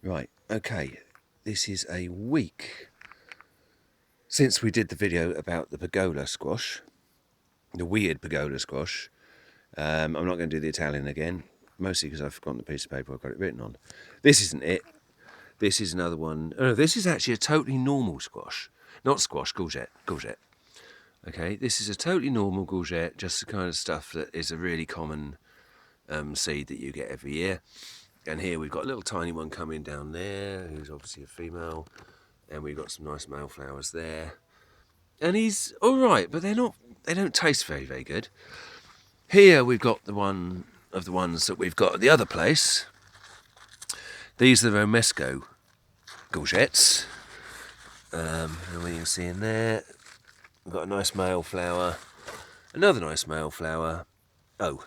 Right, okay, this is a week since we did the video about the pergola squash, the weird pergola squash. I'm not going to do the Italian again, mostly because I've forgotten the piece of paper I've got it written on. This isn't it. This is another one. Oh, this is actually a totally normal squash. Not squash, courgette. Courgette. Okay, this is a totally normal courgette, just the kind of stuff that is a really common seed that you get every year. And here we've got a little tiny one coming down there, who's obviously a female. And we've got some nice male flowers there. And he's all right, but they don't taste very, very good. Here we've got the one of the ones that we've got at the other place. These are the Romesco courgettes. And what you can see in there, we've got a nice male flower, another nice male flower. Oh,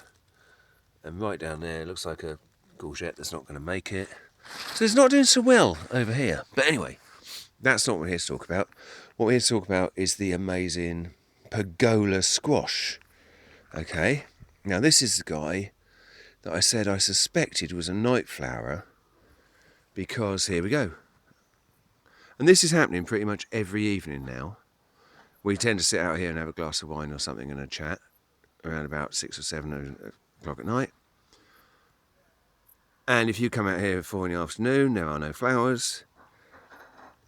and right down there, it looks like a courgette that's not going to make it. So it's not doing so well over here. But anyway, that's not what we're here to talk about. What we're here to talk about is the amazing pergola squash. Okay, now this is the guy that I said I suspected was a night flower, because here we go. And this is happening pretty much every evening now. We tend to sit out here and have a glass of wine or something and a chat around about 6 or 7 o'clock at night. And if you come out here at 4 in the afternoon, there are no flowers.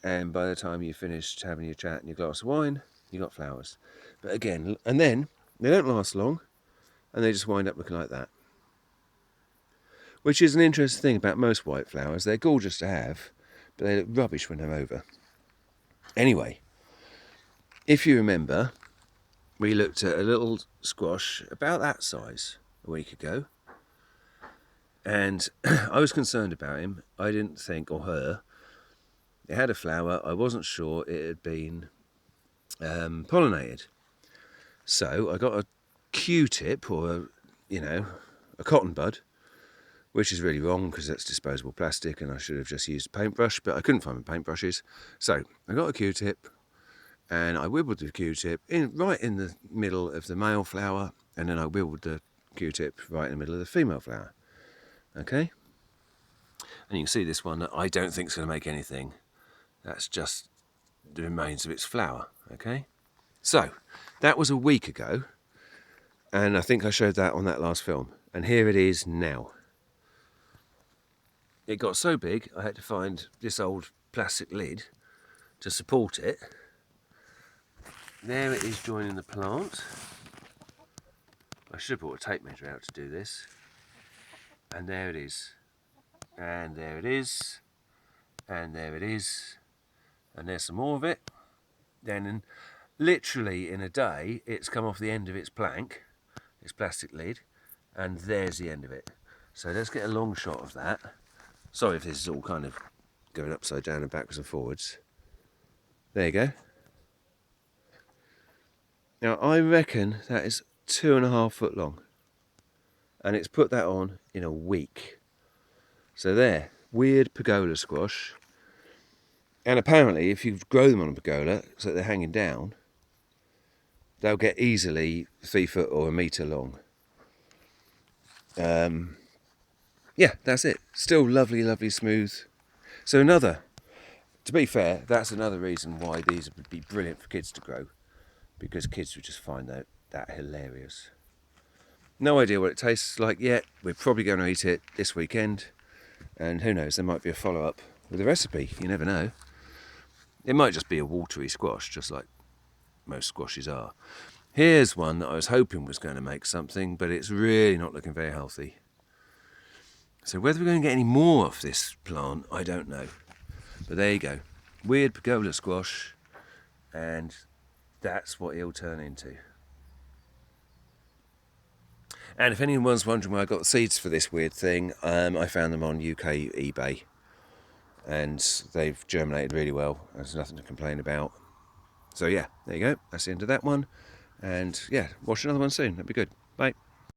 And by the time you've finished having your chat and your glass of wine, you got flowers. But again, and then they don't last long, and they just wind up looking like that. Which is an interesting thing about most white flowers. They're gorgeous to have, but they look rubbish when they're over. Anyway, if you remember, we looked at a little squash about that size a week ago. And I was concerned about him. I didn't think, or her, it had a flower. I wasn't sure it had been pollinated. So I got a Q-tip, or a cotton bud, which is really wrong because that's disposable plastic and I should have just used a paintbrush, but I couldn't find my paintbrushes. So I got a Q-tip and I wibbled the Q-tip right in the middle of the male flower, and then I wibbled the Q-tip right in the middle of the female flower. Okay? And you can see this one that I don't think is going to make anything. That's just the remains of its flower. Okay? So that was a week ago, and I think I showed that on that last film. And here it is now. It got so big, I had to find this old plastic lid to support it. There it is joining the plant. I should have brought a tape measure out to do this. And there it is. And there it is. And there it is. And there's some more of it. Then literally in a day, it's come off the end of its plank, its plastic lid, and there's the end of it. So let's get a long shot of that. Sorry if this is all kind of going upside down and backwards and forwards. There you go. Now I reckon that is 2.5 foot long. And it's put that on in a week. So there, weird pergola squash. And apparently if you grow them on a pergola so that they're hanging down, they'll get easily 3 foot or a metre long. Yeah, that's it. Still lovely, lovely smooth. So to be fair, that's another reason why these would be brilliant for kids to grow, because kids would just find that hilarious. No idea what it tastes like yet. We're probably going to eat it this weekend, and who knows, there might be a follow-up with a recipe. You never know. It might just be a watery squash, just like most squashes are. Here's one that I was hoping was going to make something, but it's really not looking very healthy. So whether we're going to get any more of this plant, I don't know. But there you go. Weird pergola squash, and that's what he'll turn into. And if anyone's wondering where I got the seeds for this weird thing, I found them on UK eBay. And they've germinated really well. There's nothing to complain about. So yeah, there you go. That's the end of that one. And yeah, watch another one soon. That'd be good. Bye.